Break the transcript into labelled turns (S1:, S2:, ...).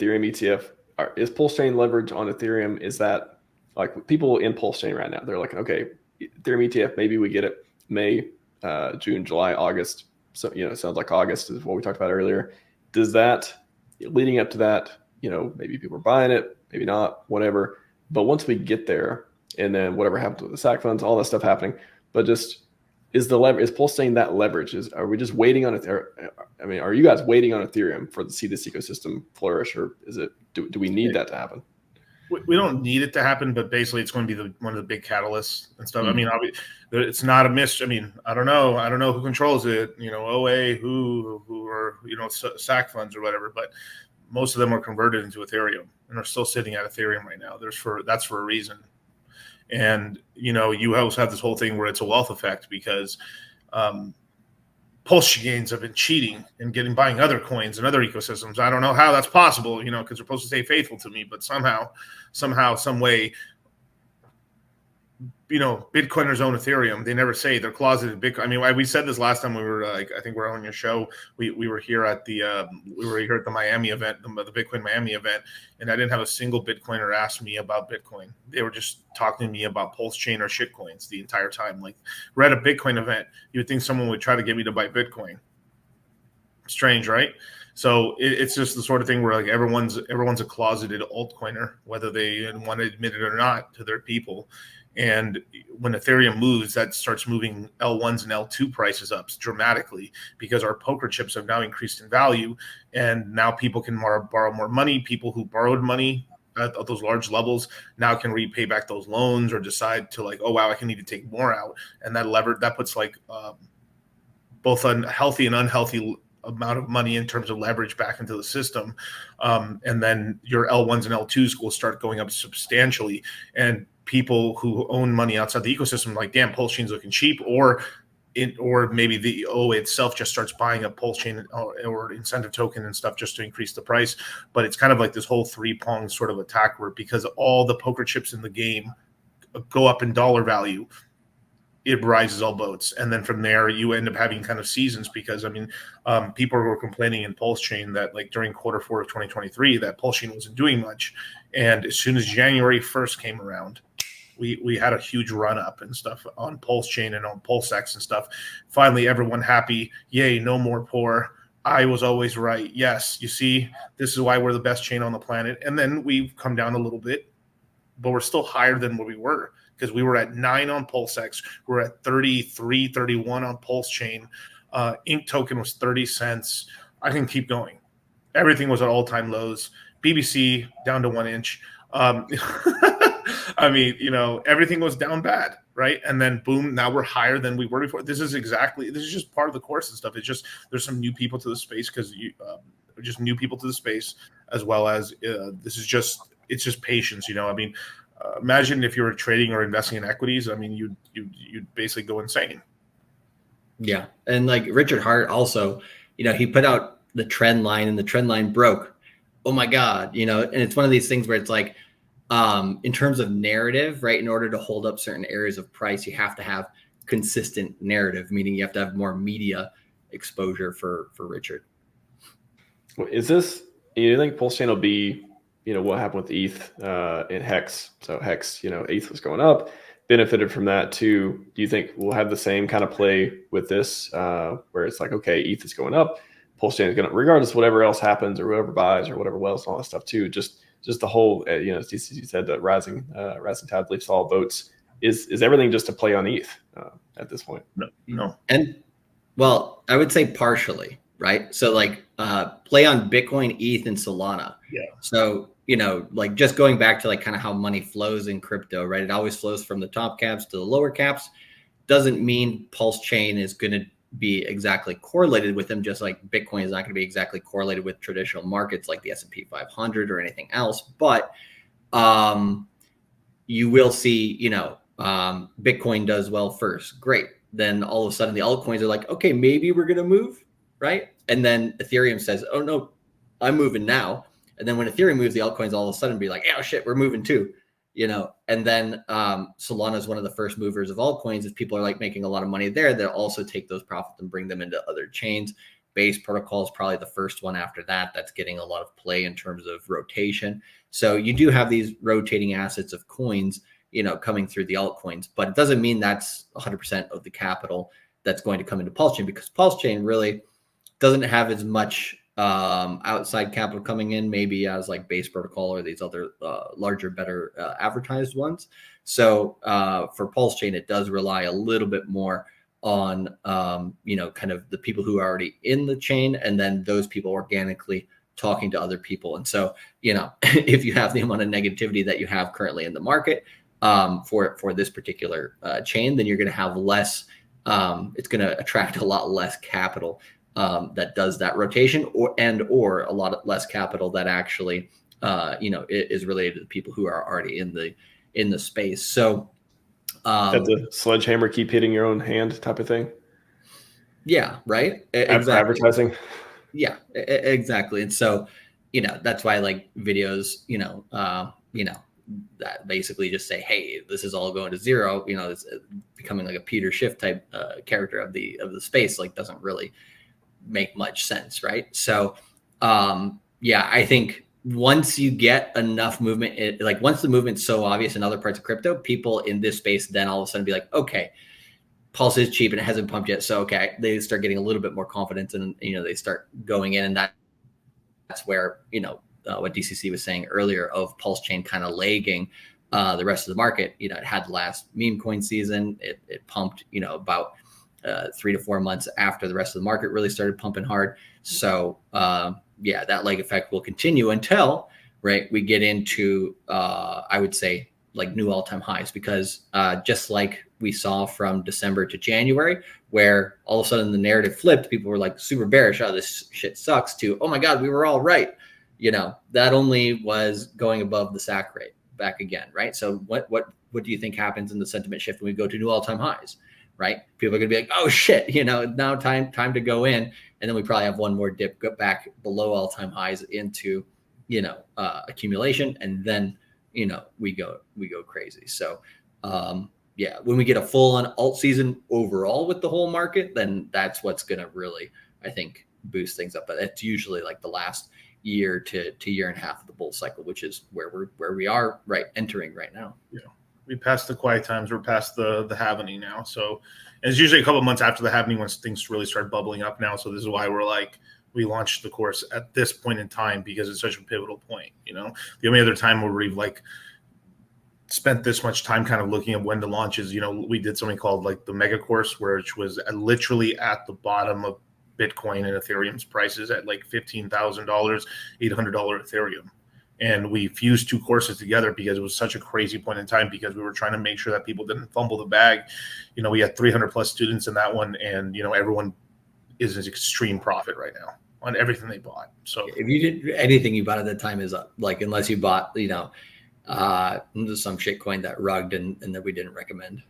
S1: Ethereum ETF, is PulseChain leverage on Ethereum? Is that like people in PulseChain right now? They're like, okay, Ethereum ETF, maybe we get it May, June, July, August. So, it sounds like August is what we talked about earlier. Does that, leading up to that, maybe people are buying it, maybe not, whatever. But once we get there, and then whatever happens with the SAC funds, all that stuff happening, but just is PulseChain that leverage? Are we just waiting on it? Are you guys waiting on Ethereum to see this ecosystem flourish, or is it? Do we need that to happen?
S2: We don't need it to happen, but basically it's going to be one of the big catalysts and stuff. It's not a mystery. I don't know who controls it. OA, who or SAC funds or whatever, but most of them are converted into Ethereum and are still sitting at Ethereum right now. That's for a reason. And you also have this whole thing where it's a wealth effect because PulseChains have been cheating and buying other coins and other ecosystems. I don't know how that's possible, because they're supposed to stay faithful to me, but somehow, some way, Bitcoiners own Ethereum. They never say they're closeted Bitcoin. we said this last time we were I think we're on your show. We were here at the Miami event, the Bitcoin Miami event, and I didn't have a single Bitcoiner ask me about Bitcoin. They were just talking to me about PulseChain or shitcoins the entire time. Like, we're at a Bitcoin event, you would think someone would try to get me to buy Bitcoin. Strange, right? So it's just the sort of thing where like everyone's a closeted altcoiner, whether they want to admit it or not to their people. And when Ethereum moves, that starts moving L1s and L2 prices up dramatically because our poker chips have now increased in value. And now people can borrow more money. People who borrowed money at those large levels now can repay back those loans or decide to like, oh, wow, I can even take more out. And that puts like both a healthy and unhealthy amount of money in terms of leverage back into the system. And then your L1s and L2s will start going up substantially. And people who own money outside the ecosystem, like, damn, PulseChain's looking cheap, or maybe the OA itself just starts buying a PulseChain or incentive token and stuff just to increase the price. But it's kind of like this whole three-pronged sort of attack where because all the poker chips in the game go up in dollar value, it rises all boats. And then from there, you end up having kind of seasons because, people were complaining in PulseChain that like during Q4 of 2023, that PulseChain wasn't doing much. And as soon as January 1st came around, we had a huge run up and stuff on PulseChain and on PulseX and stuff. Finally, everyone happy. Yay, no more poor. I was always right. Yes, you see, this is why we're the best chain on the planet. And then we've come down a little bit, but we're still higher than what we were because we were at 9 on PulseX. We're at 33, 31 on PulseChain. Ink token was 30 cents. I can keep going. Everything was at all-time lows. BBC down to 1 inch. Everything was down bad, right? And then boom, now we're higher than we were before. This is just part of the course and stuff. It's just there's some new people to the space because just new people to the space as well as it's just patience. Imagine if you were trading or investing in equities. You'd basically go insane.
S3: Yeah, and like Richard Hart also, he put out the trend line and the trend line broke. Oh my God, and it's one of these things where it's like, in terms of narrative, right? In order to hold up certain areas of price, you have to have consistent narrative, meaning you have to have more media exposure for Richard.
S1: Is this, you think PulseChain will be, what happened with ETH in Hex? So Hex, ETH was going up, benefited from that too. Do you think we'll have the same kind of play with this where it's like, okay, ETH is going up, PulseChain is going to, regardless of whatever else happens or whoever buys or whatever else and all that stuff too, just the whole, as you said, the rising tide lifts all boats. Is everything just a play on ETH at this point?
S2: No.
S3: And well, I would say partially, right? So like play on Bitcoin, ETH, and Solana.
S2: Yeah.
S3: So, like just going back to like kind of how money flows in crypto, right? It always flows from the top caps to the lower caps. Doesn't mean PulseChain is going to be exactly correlated with them, just like Bitcoin is not going to be exactly correlated with traditional markets like the S&P 500 or anything else. But you will see, Bitcoin does well first. Great. Then all of a sudden the altcoins are like, okay, maybe we're going to move, right? And then Ethereum says, oh no, I'm moving now. And then when Ethereum moves, the altcoins all of a sudden be like, oh shit, we're moving too. And then Solana is one of the first movers of altcoins. If people are like making a lot of money there, they'll also take those profits and bring them into other chains. Base protocol is probably the first one after that that's getting a lot of play in terms of rotation. So you do have these rotating assets of coins, coming through the altcoins, but it doesn't mean that's 100% of the capital that's going to come into PulseChain, because PulseChain really doesn't have as much outside capital coming in, maybe as like Base protocol or these other larger, better advertised ones. So for PulseChain, it does rely a little bit more on kind of the people who are already in the chain, and then those people organically talking to other people. And so if you have the amount of negativity that you have currently in the market for this particular chain, then you're going to have less. It's going to attract a lot less capital that does that rotation, or a lot less capital that actually is related to the people who are already in the space. So
S1: that's a sledgehammer, keep hitting your own hand type of thing.
S3: Yeah, right. Exactly.
S1: Advertising.
S3: Yeah, exactly. And so that's why like videos that basically just say, hey, this is all going to zero, it's becoming like a Peter Schiff type character of the space, like doesn't really make much sense, right? So I think once you get enough movement, once the movement's so obvious in other parts of crypto, people in this space then all of a sudden be like, okay, Pulse is cheap and it hasn't pumped yet, so okay, they start getting a little bit more confidence, and they start going in, and that's where what DCC was saying earlier of PulseChain kind of lagging the rest of the market. It had the last meme coin season. It pumped, about 3 to 4 months after the rest of the market really started pumping hard. So that leg effect will continue until we get into I would say like new all-time highs, because just like we saw from December to January, where all of a sudden the narrative flipped, people were like super bearish, oh, this shit sucks, to, oh my God, we were all right. That only was going above the SAC rate back again, right? So what do you think happens in the sentiment shift when we go to new all-time highs, right? People are gonna be like, oh shit, now time to go in. And then we probably have one more dip, go back below all-time highs into, accumulation. And then, we go crazy. So, when we get a full on alt season overall with the whole market, then that's what's going to really, I think, boost things up. But it's usually like the last year to year and a half of the bull cycle, which is where we are entering right now.
S2: Yeah. We passed the quiet times. We're past the halvening now. So it's usually a couple of months after the halvening when things really start bubbling up now. So this is why we launched the course at this point in time, because it's such a pivotal point. The only other time where we've spent this much time kind of looking at when to launch is, we did something called like the mega course, which was literally at the bottom of Bitcoin and Ethereum's prices at like $15,000, $800 Ethereum. And we fused two courses together because it was such a crazy point in time, because we were trying to make sure that people didn't fumble the bag. We had 300 plus students in that one, and, everyone is an extreme profit right now on everything they bought. So
S3: if you did anything you bought at that time is up, unless you bought, some shit coin that rugged and that we didn't recommend.